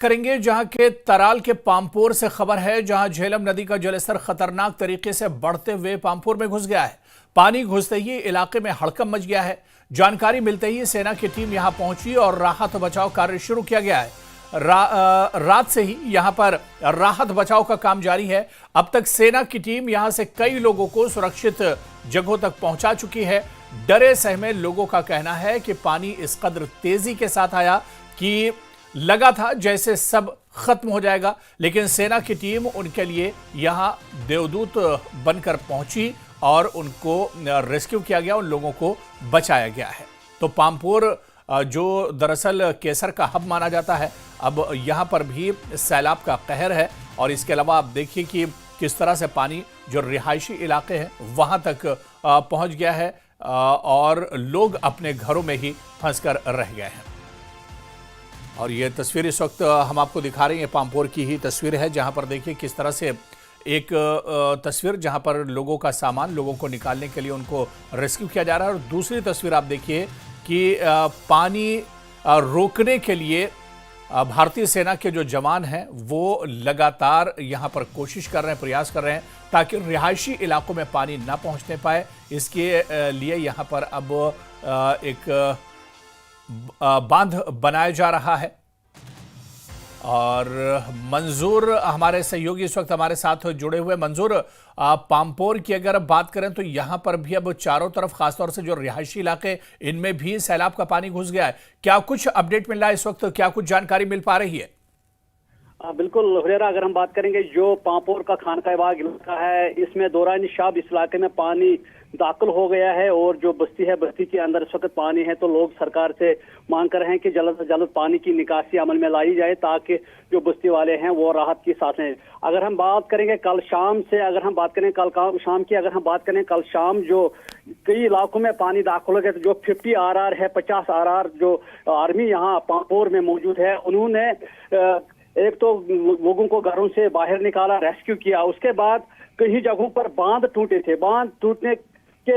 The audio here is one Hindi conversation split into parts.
करेंगे जहां के तराल के पामपोर से खबर है, जहां झेलम नदी का जलस्तर खतरनाक तरीके से बढ़ते हुए पामपोर में घुस गया है। पानी घुसते ही इलाके में हड़कंप मच गया है। जानकारी मिलते ही सेना की टीम यहां पहुंची और राहत बचाव कार्य शुरू किया गया है। रात से ही यहां पर राहत बचाव का काम जारी है। अब तक सेना की टीम यहां से कई लोगों को सुरक्षित जगहों तक पहुंचा चुकी है। डरे सहमे लोगों का कहना है कि पानी इस कदर तेजी के साथ आया कि लगा था जैसे सब खत्म हो जाएगा, लेकिन सेना की टीम उनके लिए यहां देवदूत बनकर पहुंची और उनको रेस्क्यू किया गया, उन लोगों को बचाया गया है। तो पामपोर जो दरअसल केसर का हब माना जाता है, अब यहां पर भी सैलाब का कहर है। और इसके अलावा आप देखिए कि किस तरह से पानी जो रिहायशी इलाके हैं वहां तक पहुंच गया है और लोग अपने घरों में ही फंसकर रह गए हैं। और ये तस्वीर इस वक्त हम आपको दिखा रहे हैं, पामपोर की ही तस्वीर है, जहां पर देखिए किस तरह से एक तस्वीर जहां पर लोगों का सामान, लोगों को निकालने के लिए उनको रेस्क्यू किया जा रहा है। और दूसरी तस्वीर आप देखिए कि पानी रोकने के लिए भारतीय सेना के जो जवान हैं वो लगातार यहां पर कोशिश कर रहे हैं, प्रयास कर रहे हैं ताकि रिहायशी इलाकों में पानी ना पहुंचने पाए। इसके लिए यहां पर अब एक बांध बनाया जा रहा है। और मंजूर हमारे सहयोगी इस वक्त हमारे साथ जुड़े हुए। मंजूर, पामपोर की अगर बात करें तो यहां पर भी अब चारों तरफ, खासतौर से जो रिहायशी इलाके, इनमें भी सैलाब का पानी घुस गया है। क्या कुछ अपडेट मिल रहा है इस वक्त, क्या कुछ जानकारी मिल पा रही है? बिल्कुल हुरेरा, अगर हम बात करेंगे जो पामपोर का खानका-ए-बाग इलाका है, इसमें दौरान शाब इस इलाके में पानी दाखिल हो गया है और जो बस्ती है, बस्ती के अंदर इस वक्त पानी है। तो लोग सरकार से मांग कर रहे हैं कि जल्द से जल्द पानी की निकासी अमल में लाई जाए ताकि जो बस्ती वाले हैं वो राहत की सांस लें। अगर हम बात करेंगे कल शाम से, अगर हम बात करें कल शाम की, अगर हम बात करें कल शाम जो कई इलाकों में पानी दाखिल हो गया, तो जो 50 RR है, 50 RR जो आर्मी यहाँ पामपोर में मौजूद है, उन्होंने एक तो लोगों को घरों से बाहर निकाला, रेस्क्यू किया। उसके बाद कई जगहों पर बांध टूटे थे। बांध टूटने के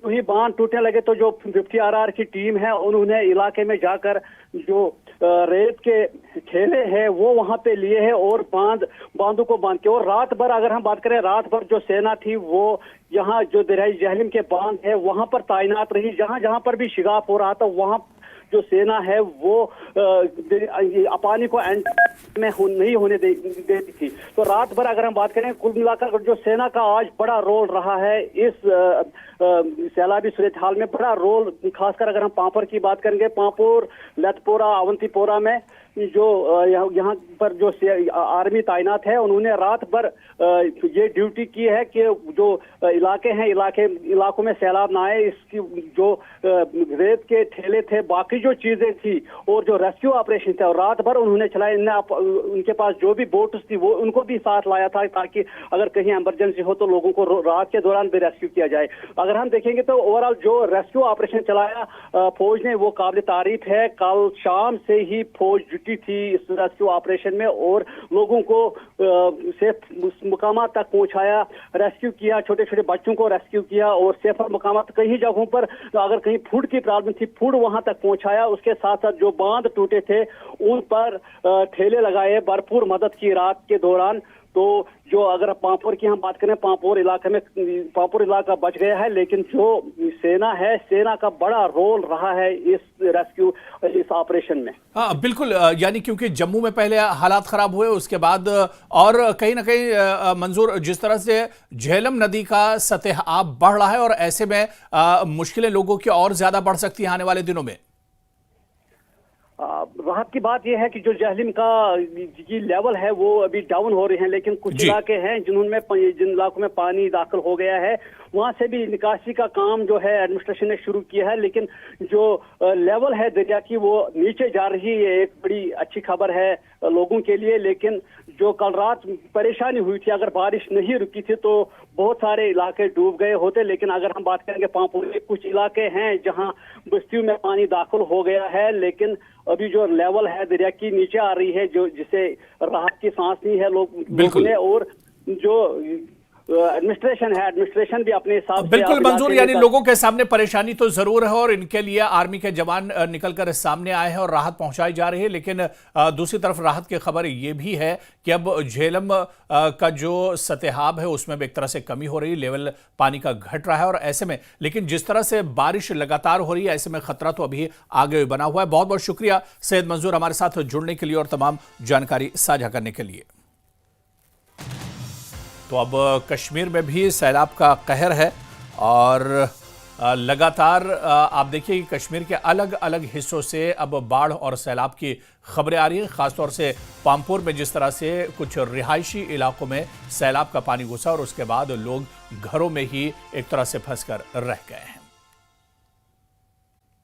ही बांध टूटने लगे तो जो 50 RR की टीम है उन्होंने इलाके में जाकर जो रेत के ठेले हैं वो वहां पे लिए हैं और बांधों को बांध के, और रात भर अगर हम बात करें, रात भर जो सेना थी वो यहाँ जो दरियाई जहलम के बांध है वहां पर तैनात रही। जहां जहां पर भी शिगाफ हो रहा था वहां जो सेना है वो पानी को एंड में नहीं होने देती थी। तो रात भर अगर हम बात करें, कुल मिलाकर जो सेना का आज बड़ा रोल रहा है इस सैलाबी सूरत हाल में, बड़ा रोल। खासकर अगर हम पामपोर की बात करेंगे, पामपोर, लतपोरा, अवंतीपोरा में जो यहाँ पर जो आर्मी तैनात है, उन्होंने रात भर ये ड्यूटी की है कि जो इलाके हैं, इलाकों में सैलाब ना आए। इसकी जो रेत के ठेले थे, बाकी जो चीजें थी और जो रेस्क्यू ऑपरेशन था, और रात भर उन्होंने चलाया। उनके पास जो भी बोट्स थी वो उनको भी साथ लाया था ताकि अगर कहीं इमरजेंसी हो तो लोगों को रात के दौरान भी रेस्क्यू किया जाए। अगर हम देखेंगे तो ओवरऑल जो रेस्क्यू ऑपरेशन चलाया फौज ने वो काबिल तारीफ है। कल शाम से ही फौज जुटी थी इस रेस्क्यू ऑपरेशन में और लोगों को सेफ मुकाम तक पहुंचाया, रेस्क्यू किया, छोटे छोटे बच्चों को रेस्क्यू किया और सेफर मुकाम। कई जगहों पर अगर कहीं फूड की प्रॉब्लम थी, फूड वहां तक पहुंचाया। उसके साथ साथ जो बांध टूटे थे उन पर ठेले लगाए, भरपूर मदद की रात के दौरान। तो जो अगर पामपोर की हम बात करें, पामपोर इलाका बच गया है, लेकिन जो सेना है, सेना का बड़ा रोल रहा है इस ऑपरेशन में। हाँ बिल्कुल, यानी क्योंकि जम्मू में पहले हालात खराब हुए, उसके बाद और कहीं ना कहीं मंजूर, जिस तरह से झेलम नदी का सतह आप बढ़ रहा है और ऐसे में मुश्किलें लोगों की और ज्यादा बढ़ सकती है आने वाले दिनों में। राहत की बात यह है कि जो जहलम का जी लेवल है वो अभी डाउन हो रहे हैं, लेकिन कुछ इलाके हैं जिन इलाकों में पानी दाखिल हो गया है वहां से भी निकासी का काम जो है एडमिनिस्ट्रेशन ने शुरू किया है। लेकिन जो लेवल है दरिया की वो नीचे जा रही है, एक बड़ी अच्छी खबर है लोगों के लिए। लेकिन जो कल रात परेशानी हुई थी, अगर बारिश नहीं रुकी थी तो बहुत सारे इलाके डूब गए होते। लेकिन अगर हम बात करेंगे पामपोर के कुछ इलाके हैं जहां बस्तियों में पानी दाखिल हो गया है, लेकिन अभी जो लेवल है दरिया की नीचे आ रही है, जो जिसे राहत की सांस ली है लोगों ने। और जो एडमिनिस्ट्रेशन है, एडमिनिस्ट्रेशन भी अपने हिसाब से बिल्कुल अब मंजूर, इलाके यानी में लोगों के सामने परेशानी तो जरूर है और इनके लिए आर्मी के जवान निकलकर सामने आए हैं और राहत पहुंचाई जा रही है। लेकिन दूसरी तरफ राहत की खबर ये भी है कि अब झेलम का जो सतहाब है उसमें भी एक तरह से कमी हो रही है, लेवल पानी का घट रहा है। और ऐसे में लेकिन जिस तरह से बारिश लगातार हो रही है, ऐसे में खतरा तो अभी आगे बना हुआ है। बहुत बहुत शुक्रिया सैयद मंजूर हमारे साथ जुड़ने के लिए और तमाम जानकारी साझा करने के लिए। तो अब कश्मीर में भी सैलाब का कहर है और लगातार आप देखिए कि कश्मीर के अलग अलग हिस्सों से अब बाढ़ और सैलाब की खबरें आ रही हैं। खासतौर से पामपोर में जिस तरह से कुछ रिहायशी इलाकों में सैलाब का पानी घुसा और उसके बाद लोग घरों में ही एक तरह से फंसकर रह गए हैं।